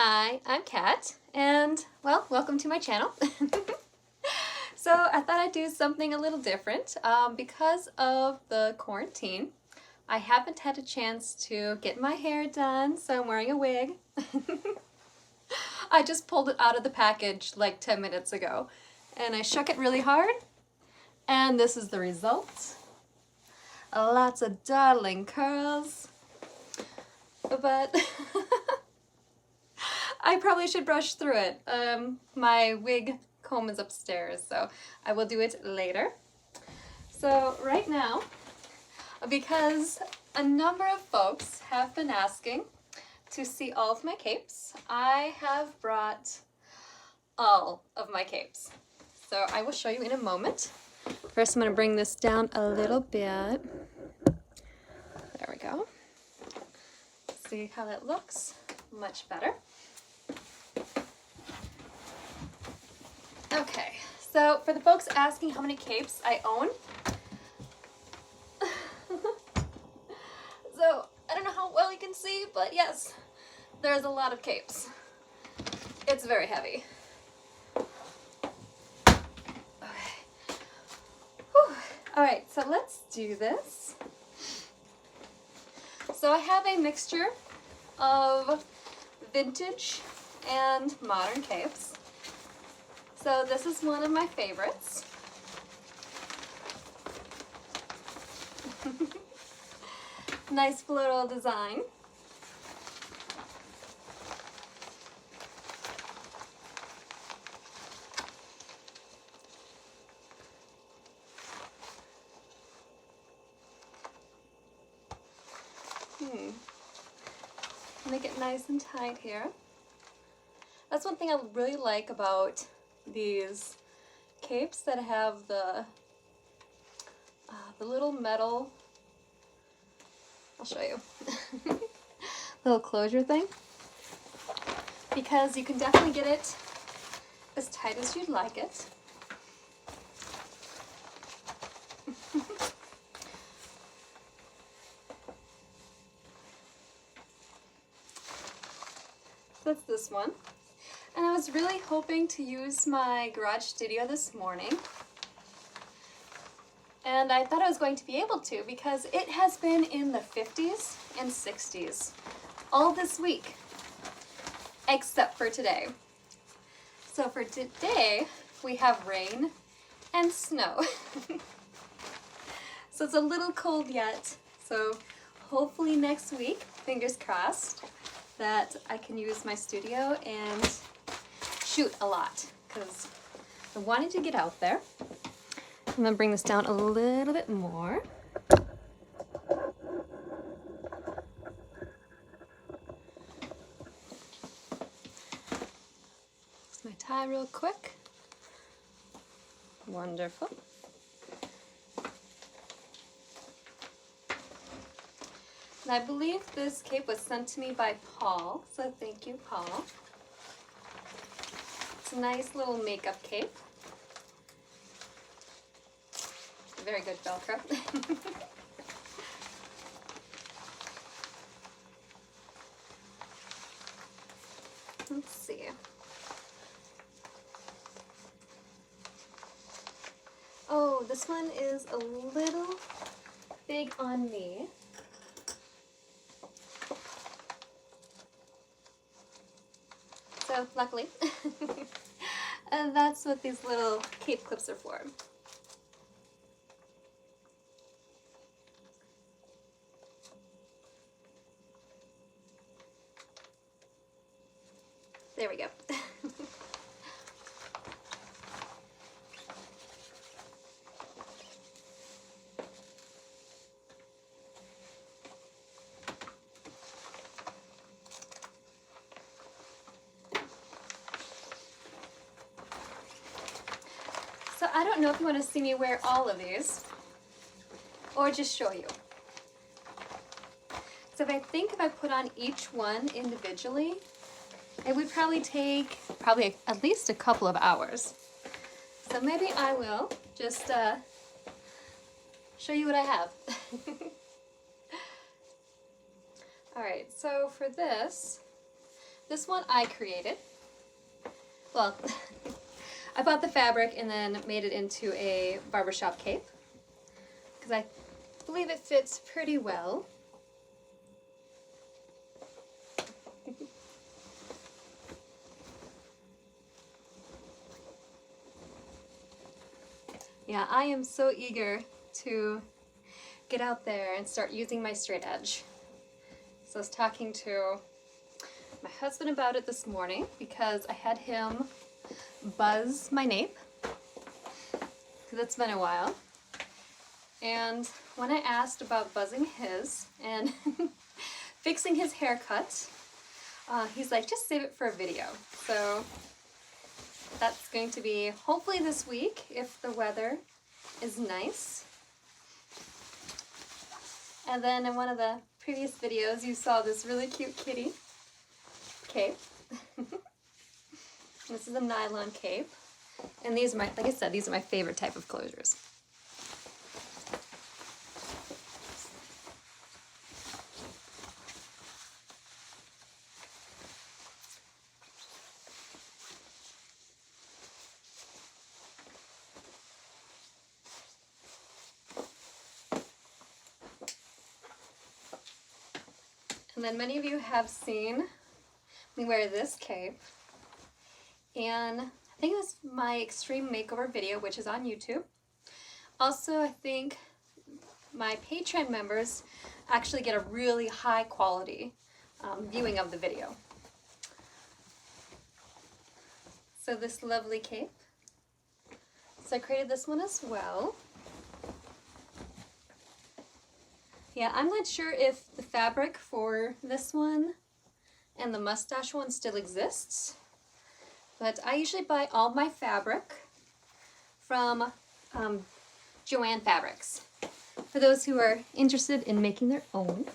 Hi, I'm Kat, and well, welcome to my channel. So I thought I'd do something a little different. Because of the quarantine, I haven't had a chance to get my hair done, so I'm wearing a wig. I just pulled it out of the package like 10 minutes ago, and I shook it really hard, and this is the result. Lots of darling curls, but I probably should brush through it. My wig comb is upstairs, so I will do it later. So right now, because a number of folks have been asking to see all of my capes, I have brought all of my capes. So I will show you in a moment. First, I'm going to bring this down a little bit. There we go. See how that looks? Much better. Okay, so for the folks asking how many capes I own, so I don't know how well you can see, but yes, there's a lot of capes. It's very heavy. Okay. All right, so let's do this. So I have a mixture of vintage and modern capes. So this is one of my favorites. Nice floral design. Make it nice and tight here. That's one thing I really like about these capes that have the little metal, I'll show you, little closure thing, because you can definitely get it as tight as you'd like it. That's this one. And I was really hoping to use my garage studio this morning. And I thought I was going to be able to because it has been in the 50s and 60s all this week, except for today. So for today, we have rain and snow. So it's a little cold yet. So hopefully next week, fingers crossed, that I can use my studio and shoot a lot, because I wanted to get out there. I'm going to bring this down a little bit more. Fix my tie real quick. Wonderful. And I believe this cape was sent to me by Paul, so thank you, Paul. It's a nice little makeup cape. Very good Velcro. Let's see. Oh, this one is a little big on me. So luckily, and that's what these little cape clips are for. There we go. So I don't know if you want to see me wear all of these or just show you. So I think if I put on each one individually, it would probably take at least a couple of hours. So maybe I will just show you what I have. All right, so for this, This one I created. Well, I bought the fabric and then made it into a barbershop cape because I believe it fits pretty well. Yeah, I am so eager to get out there and start using my straight edge. So I was talking to my husband about it this morning because I had him buzz my nape, because it's been a while. And when I asked about buzzing his and fixing his haircut, he's like, just save it for a video. So that's going to be hopefully this week if the weather is nice. And then in one of the previous videos you saw this really cute kitty cape. This is a nylon cape. And these are my, like I said, these are my favorite type of closures. And then many of you have seen me wear this cape, and I think it was my extreme makeover video, which is on YouTube. Also, I think my Patreon members actually get a really high quality viewing of the video. So this lovely cape. So I created this one as well. Yeah, I'm not sure if the fabric for this one and the mustache one still exists, but I usually buy all my fabric from Joann Fabrics, for those who are interested in making their own.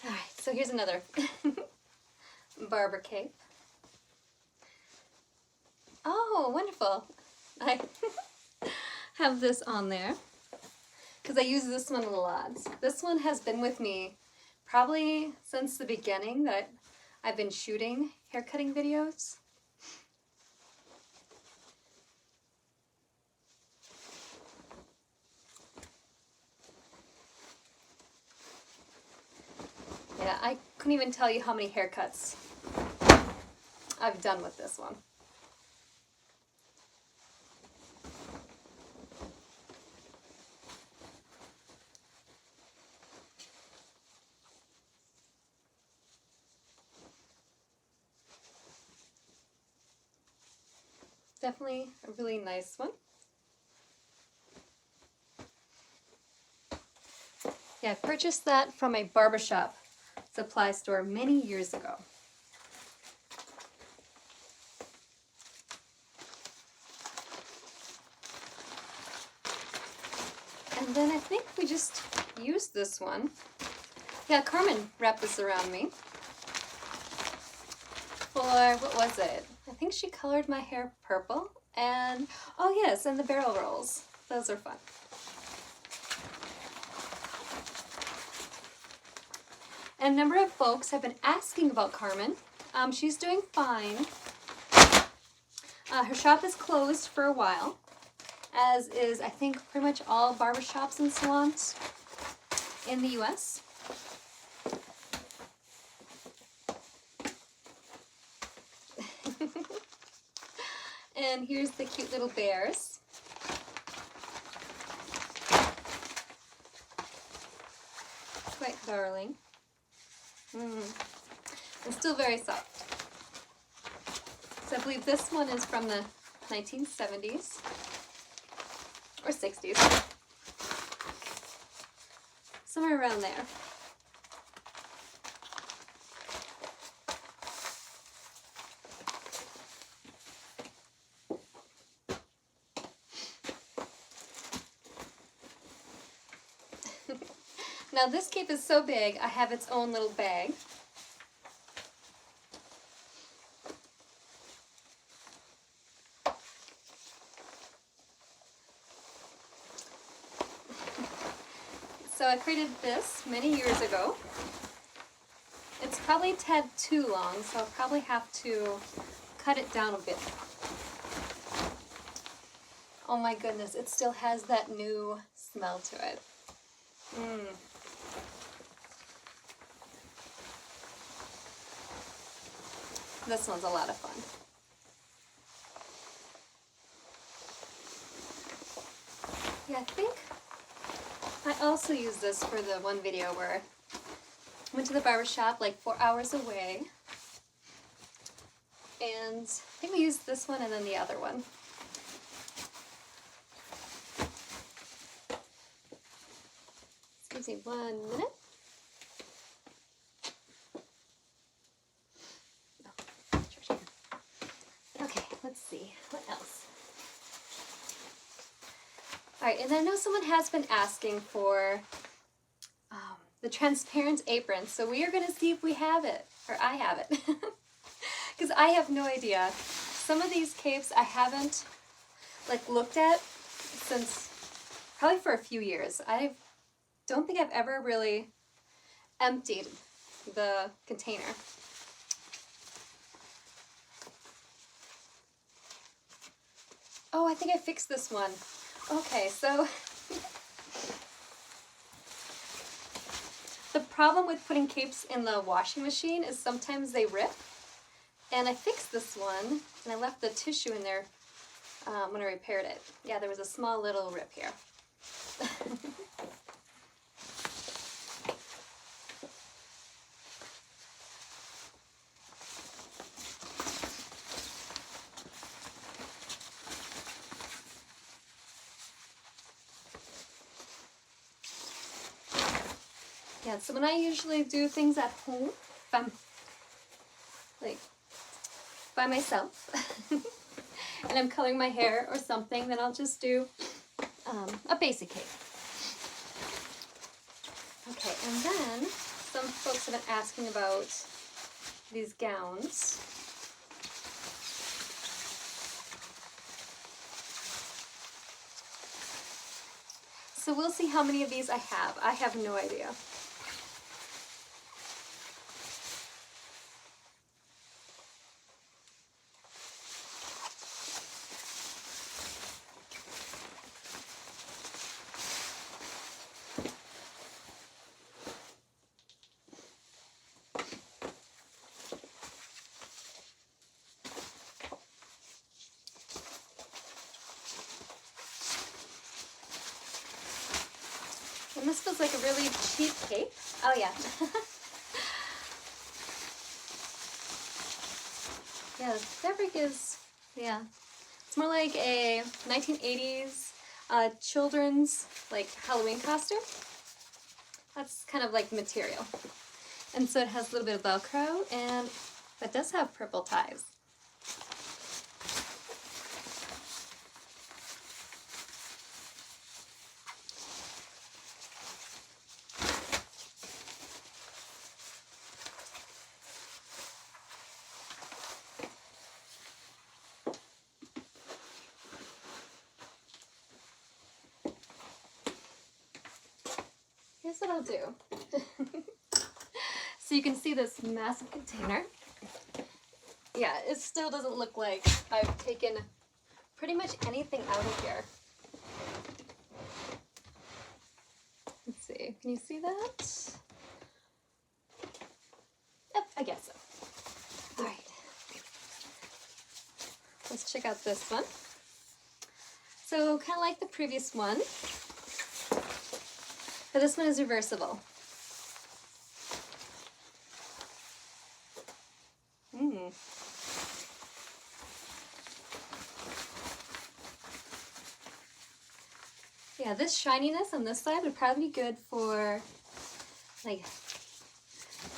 Alright, so here's another barber cape. Oh, wonderful. I have this on there because I use this one a lot. This one has been with me probably since the beginning that I've been shooting haircutting videos. Yeah, I couldn't even tell you how many haircuts I've done with this one. Definitely a really nice one. Yeah, I purchased that from a barbershop supply store many years ago. And then I think we just used this one. Yeah, Carmen wrapped this around me for, what was it? I think she colored my hair purple. And, oh yes, and the barrel rolls. Those are fun. And a number of folks have been asking about Carmen. She's doing fine. Her shop is closed for a while, as is, I think, pretty much all barbershops and salons in the US. And here's the cute little bears. Quite darling. And still very soft. So I believe this one is from the 1970s or 60s. Somewhere around there. Now this cape is so big, I have its own little bag. So I created this many years ago It's probably a tad too long, so I'll probably have to cut it down a bit. Oh my goodness, it still has that new smell to it. This one's a lot of fun. Yeah, I think I also used this for the one video where I went to the barber shop like 4 hours away. And I think we used this one and then the other one. Excuse me 1 minute. Okay, let's see, what else? Alright, and I know someone has been asking for the transparent apron, so we are going to see if we have it, or I have it, because I have no idea. Some of these capes I haven't looked at since probably for a few years. I don't think I've ever really emptied the container. Oh, I think I fixed this one. Okay, so the problem with putting capes in the washing machine is sometimes they rip. And I fixed this one, and I left the tissue in there when I repaired it. Yeah, there was a small little rip here. Yeah, so when I usually do things at home, if I'm by myself and I'm coloring my hair or something, then I'll just do a basic cape. Okay, and then some folks have been asking about these gowns. So we'll see how many of these I have. I have no idea. And this feels like a really cheap cape. Oh yeah. Yeah, the fabric is, yeah. It's more like a 1980s children's Halloween costume. That's kind of like material. And so it has a little bit of Velcro, and it does have purple ties. Here's what I'll do. So you can see this massive container. Yeah, it still doesn't look like I've taken pretty much anything out of here. Let's see, can you see that? Yep, I guess so. All right. Let's check out this one. So kind of like the previous one, but this one is reversible. Yeah, this shininess on this side would probably be good for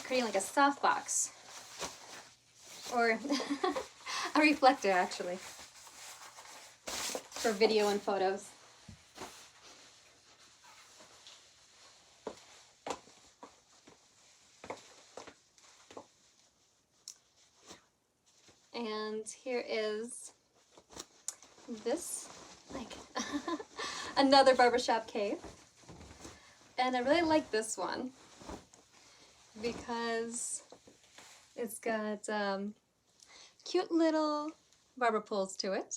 creating a softbox or a reflector actually for video and photos. And here is this, another barbershop cape. And I really like this one because It's got cute little barber poles to it.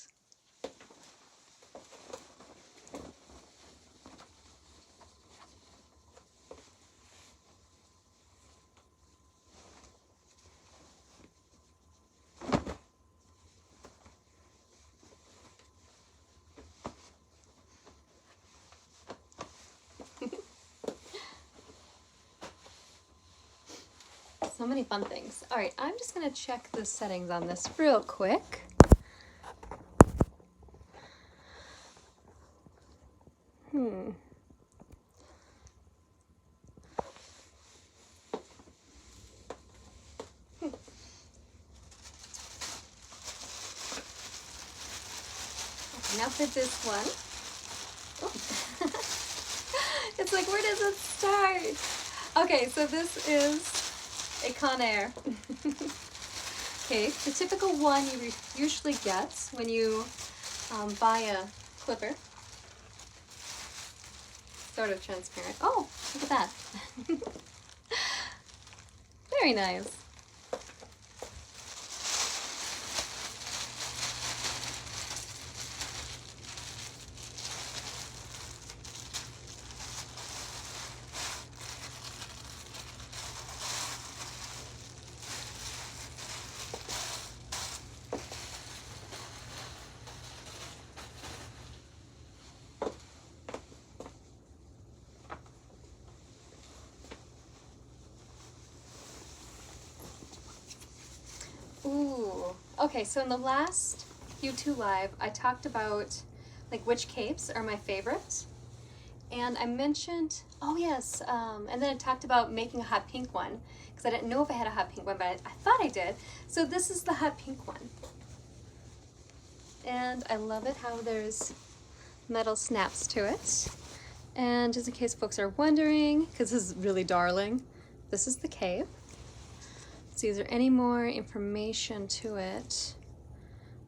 So many fun things. All right, I'm just gonna check the settings on this real quick. Now for this one. Oh. It's like, where does it start? Okay, so this is a Conair. Okay, the typical one you usually get when you buy a clipper. Sort of transparent. Oh, look at that. Very nice. Ooh, okay, so in the last YouTube live, I talked about like which capes are my favorite. And I mentioned, oh yes, and then I talked about making a hot pink one, because I didn't know if I had a hot pink one, but I thought I did. So this is the hot pink one. And I love it how there's metal snaps to it. And just in case folks are wondering, because this is really darling, this is the cape. See, is there any more information to it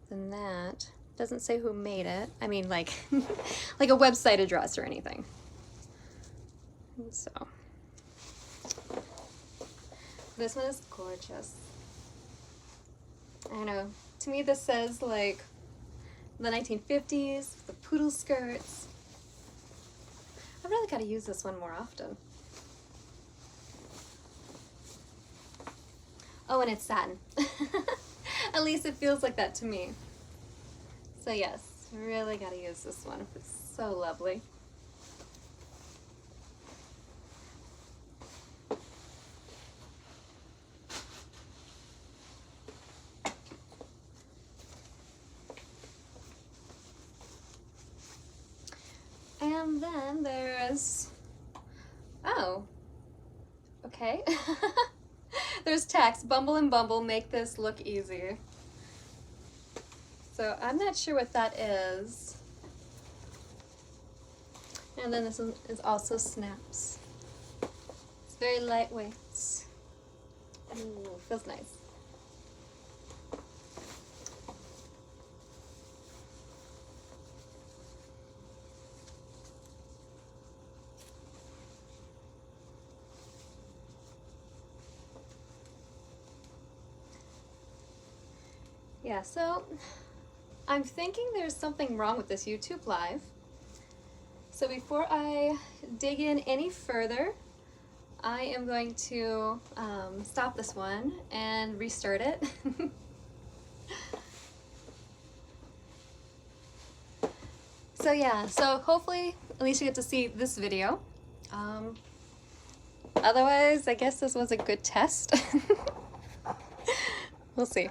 than that? Doesn't say who made it. I mean, like, like a website address or anything. So, this one is gorgeous. I know. To me, this says like the 1950s, the poodle skirts. I've really got to use this one more often. Oh, and it's satin. At least it feels like that to me. So yes, really gotta use this one. It's so lovely. And then there's, oh, okay. There's text, Bumble and Bumble, make this look easy. So I'm not sure what that is. And then this is also snaps. It's very lightweight. Ooh, feels nice. Yeah, so I'm thinking there's something wrong with this YouTube live. So before I dig in any further, I am going to stop this one and restart it. So yeah, so hopefully at least you get to see this video. Otherwise, I guess this was a good test. We'll see.